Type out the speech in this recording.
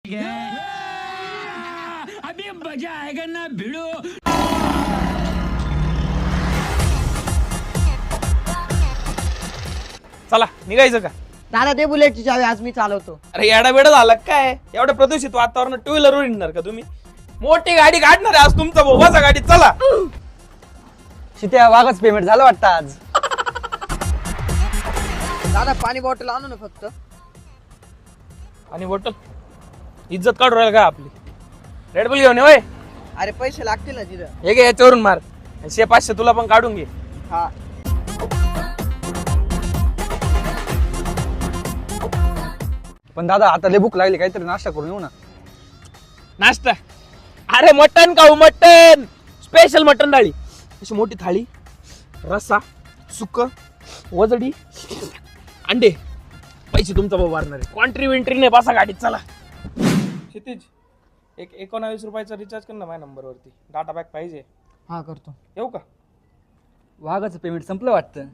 अभी मजा आएगा ना भिड़ो. चला निघायचं का? दादा ते बुलेटची चावी आज मी चालवतो. अरे येडा बेडा झाला काय? एवढ्या प्रदूषित वातावरणात टू व्हीलर निघणार का तुम्ही? मोठी गाडी काढणार आहे आज तुमचा भाऊ. बसा गाडी चला. शित्या वाघच पेमेंट झालं वाटतं आज. दादा पाणी बॉटल आणू ना फक्त. आणि बॉटल इज्जत काढू राहील का आपली? रेड बुल घेऊन ये होय. अरे पैसे लागतील ना तिथं. हे घे याच्यावरून मार. 100-500 तुला पण काढून घे. हा पण दादा आता लय भूक लागली, काहीतरी नाश्ता करून येऊ ना. नाश्ता? अरे मटन खाऊ, मटन स्पेशल मटन थाळी. अशी मोठी थाळी, रस्सा, सुक्क, वजडी, अंडे. पैसे तुमचा भाऊ वारणार आहे. कॉन्ट्री विंट्री नाही. बसा गाडीत चला. क्षितिज एक 19 रुपयाचा रिचार्ज कर ना माझ्या नंबरवरती. डाटा पॅक पाहिजे. हा करतो. येऊ का? वाघाचं पेमेंट संपलं वाटतं.